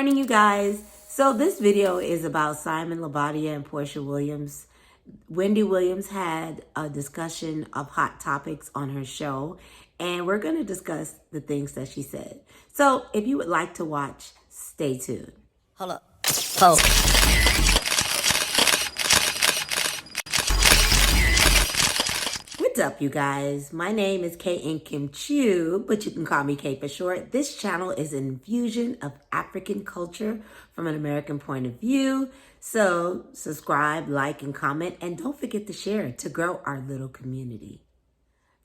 morning, you guys. So this video is about Simon Guobadia and Porsha Williams. Wendy Williams had a discussion of hot topics on her show, and we're going to discuss the things that she said. So if you would like to watch, stay tuned. Hold up. Hold. What's up, you guys? My name is K Nkem Chuk, but you can call me K for short. This channel is an infusion of African culture from an American point of view. So subscribe, like, and comment, and don't forget to share to grow our little community.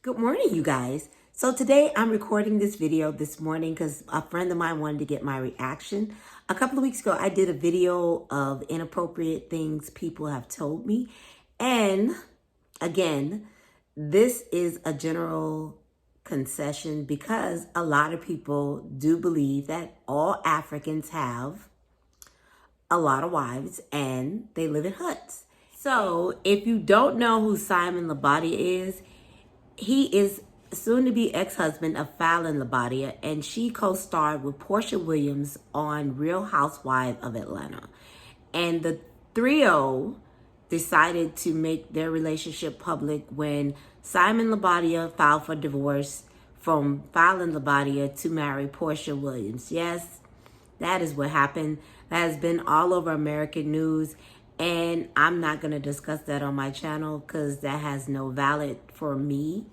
Good morning, you guys. So today I'm recording this video this morning because a friend of mine wanted to get my reaction. A couple of weeks ago, I did a video of inappropriate things people have told me. And again, this is a general concession because a lot of people do believe that all Africans have a lot of wives and they live in huts. So if you don't know who Simon Guobadia is, he is soon to be ex-husband of Fallon Guobadia, and she co-starred with Porsha Williams on Real Housewives of Atlanta. And the trio decided to make their relationship public when Simon Guobadia filed for divorce from Fallon Guobadia to marry Porsha Williams. Yes, that is what happened. That has been all over American news, and I'm not going to discuss that on my channel because that has no valid for me.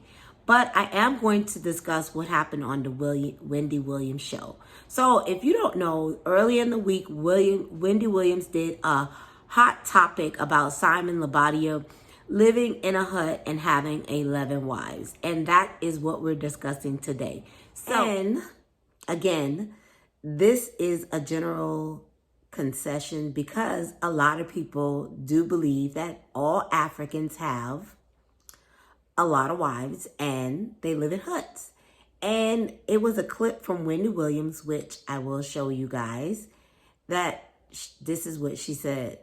But I am going to discuss what happened on the Wendy Williams show. So if you don't know, early in the week, Wendy Williams did a hot topic about Simon Guobadia living in a hut and having 11 wives. And that is what we're discussing today. So, and again, this is a general concession because a lot of people do believe that all Africans have a lot of wives and they live in huts. And it was a clip from Wendy Williams, which I will show you guys, that this is what she said.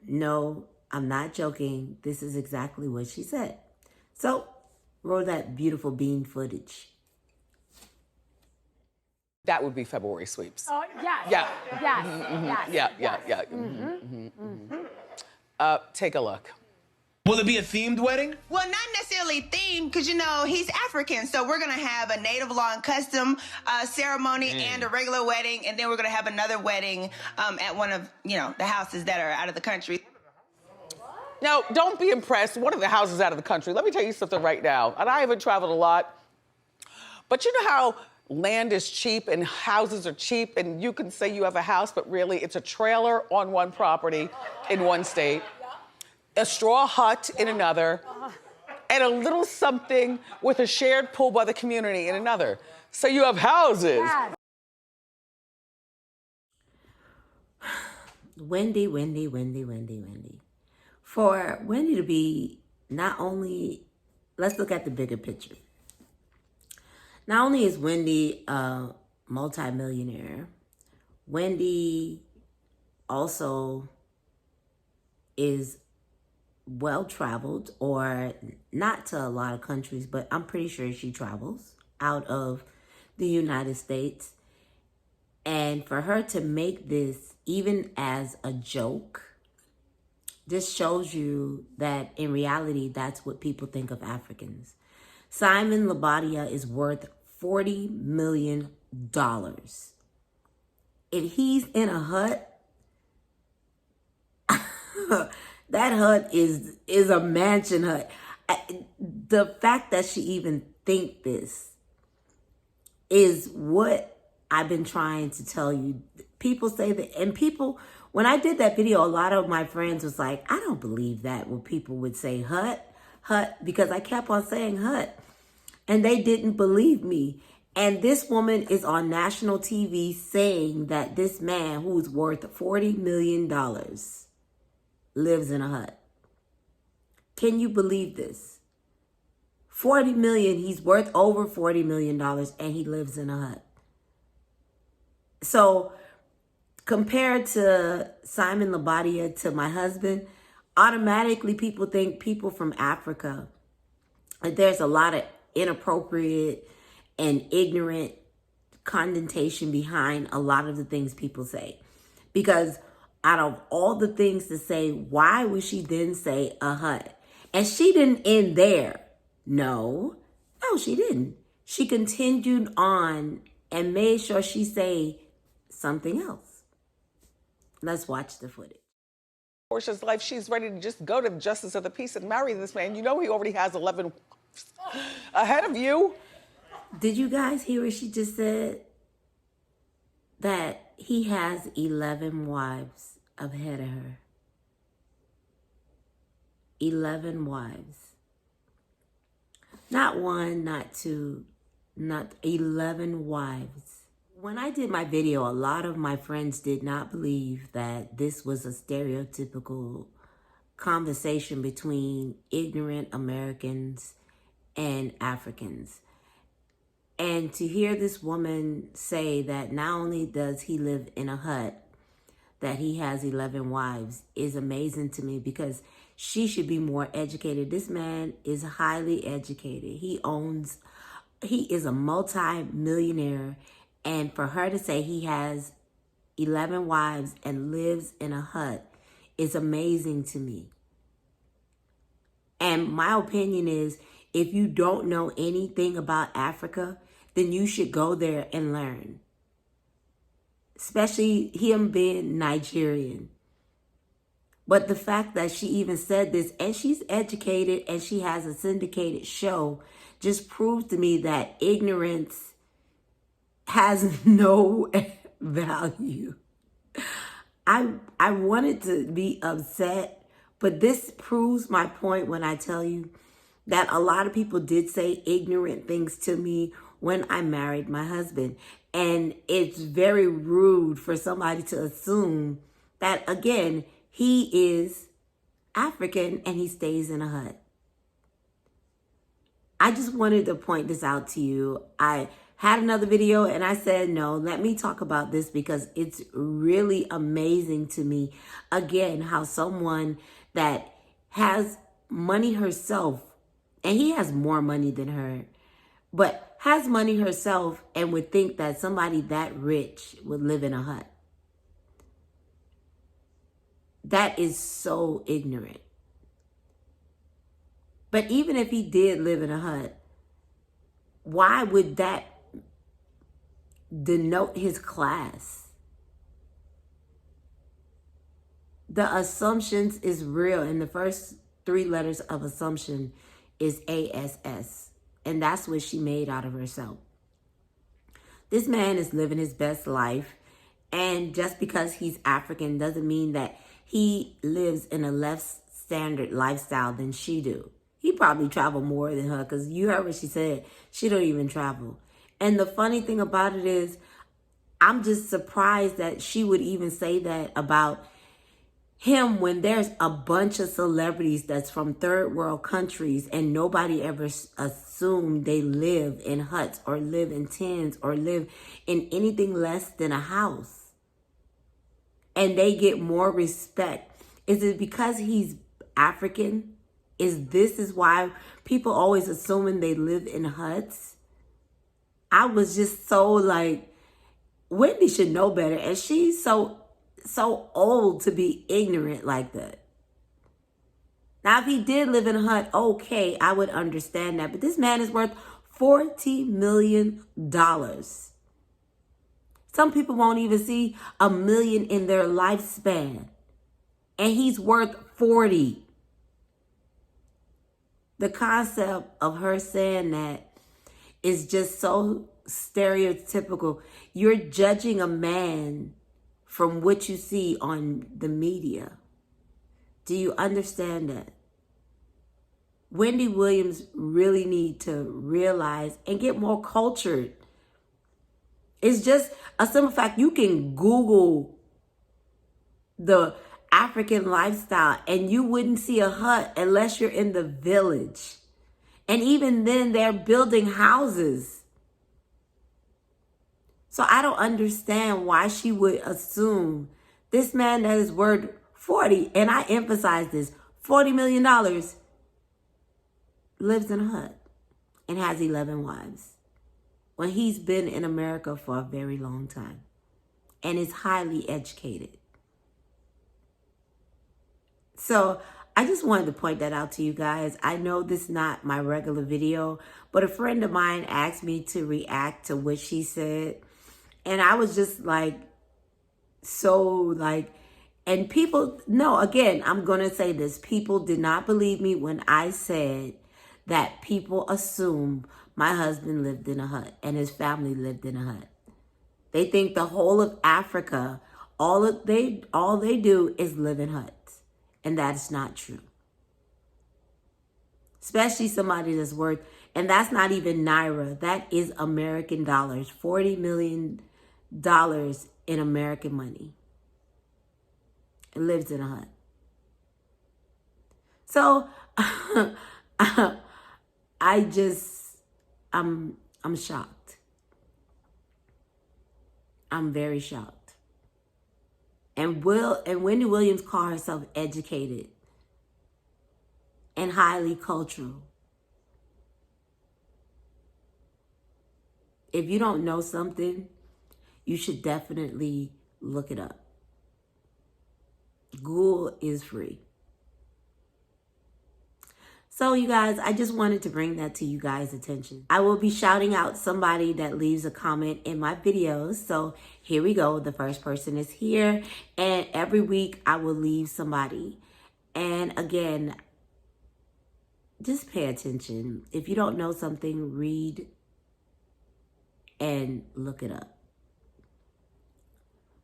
No, I'm not joking. This is exactly what she said. So roll that beautiful bean footage. That would be February sweeps. Oh, yes. Yeah. Yes. Mm-hmm. Yes. Yeah. Take a look. Will it be a themed wedding? Well, not necessarily themed, because, you know, he's African. So we're going to have a native law and custom ceremony and a regular wedding. And then we're going to have another wedding at one of, you know, the houses that are out of the country. Now, don't be impressed. One of the houses out of the country. Let me tell you something right now. And I haven't traveled a lot. But you know how land is cheap and houses are cheap, and you can say you have a house, but really it's a trailer on one property in one state, a straw hut in another, and a little something with a shared pool by the community in another. So you have houses. Yes. Wendy. For Wendy to be not only, let's look at the bigger picture. Not only is Wendy a multimillionaire, Wendy also is well-traveled, or not to a lot of countries, but I'm pretty sure she travels out of the United States. And for her to make this even as a joke, this shows you that in reality, that's what people think of Africans. Simon Guobadia is worth $40 million. If he's in a hut, that hut is a mansion hut. The fact that she even think this is what I've been trying to tell you. People say that, and people, when I did that video, a lot of my friends was like, I don't believe that when people would say hut, because I kept on saying hut. And they didn't believe me. And this woman is on national TV saying that this man who's worth $40 million lives in a hut. Can you believe this? 40 million, he's worth over $40 million and he lives in a hut. So compared to Simon Guobadia, to my husband, automatically people think people from Africa, there's a lot of inappropriate and ignorant connotation behind a lot of the things people say. Because out of all the things to say, why would she then say a hut? And she didn't end there. No, she didn't. She continued on and made sure she say something else. Let's watch the footage. Porsha's life, she's ready to just go to the justice of the peace and marry this man. You know he already has 11 ahead of you. Did you guys hear what she just said? That he has 11 wives ahead of her. 11 wives. Not one, not two, not 11 wives. When I did my video, a lot of my friends did not believe that this was a stereotypical conversation between ignorant Americans and Africans. And to hear this woman say that not only does he live in a hut, that he has 11 wives is amazing to me, because she should be more educated. This man is highly educated. He is a multi-millionaire. And for her to say he has 11 wives and lives in a hut is amazing to me. And my opinion is, if you don't know anything about Africa, then you should go there and learn. Especially him being Nigerian. But the fact that she even said this, and she's educated and she has a syndicated show, just proves to me that ignorance has no value. I wanted to be upset, but this proves my point when I tell you that a lot of people did say ignorant things to me when I married my husband. And it's very rude for somebody to assume that, again, he is African and he stays in a hut. I just wanted to point this out to you. I had another video and I said, no, let me talk about this because it's really amazing to me. Again, how someone that has money herself, and he has more money than her, but has money herself and would think that somebody that rich would live in a hut. That is so ignorant. But even if he did live in a hut, why would that denote his class? The assumptions is real, and the first 3 letters of assumption is ASS, and that's what she made out of herself. This man is living his best life, and just because he's African doesn't mean that he lives in a less standard lifestyle than she do. He probably travel more than her, because you heard what she said. She don't even travel. And the funny thing about it is, I'm just surprised that she would even say that about him when there's a bunch of celebrities that's from third world countries and nobody ever assumed they live in huts or live in tents or live in anything less than a house. And they get more respect. Is it because he's African? This is why people always assuming they live in huts? I was just so like, Wendy should know better. And she's so old to be ignorant like that. Now, if he did live in a hut, okay, I would understand that. But this man is worth $40 million. Some people won't even see $1 million in their lifespan. And he's worth 40. The concept of her saying that is just so stereotypical. You're judging a man from what you see on the media. Do you understand that? Wendy Williams really need to realize and get more cultured. It's just a simple fact. You can Google the African lifestyle and you wouldn't see a hut unless you're in the village. And even then, they're building houses. So I don't understand why she would assume this man that is worth 40, and I emphasize this, $40 million, lives in a hut and has 11 wives. when he's been in America for a very long time and is highly educated. So I just wanted to point that out to you guys. I know this is not my regular video, but a friend of mine asked me to react to what she said. And I was just like, and people, no, again, I'm going to say this. People did not believe me when I said that people assume my husband lived in a hut and his family lived in a hut. They think the whole of Africa, all they do is live in huts. And that's not true. Especially somebody that's worth, and that's not even Naira. That is American dollars, $40 million in American money. It lives in a hut. So I'm shocked. I'm very shocked. And Wendy Williams called herself educated and highly cultural. If you don't know something, you should definitely look it up. Google is free. So you guys, I just wanted to bring that to you guys' attention. I will be shouting out somebody that leaves a comment in my videos. So here we go. The first person is here. And every week I will leave somebody. And again, just pay attention. If you don't know something, read and look it up.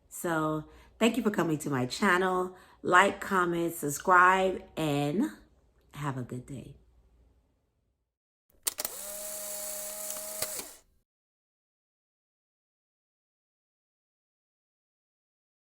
So thank you for coming to my channel. Like, comment, subscribe, and have a good day.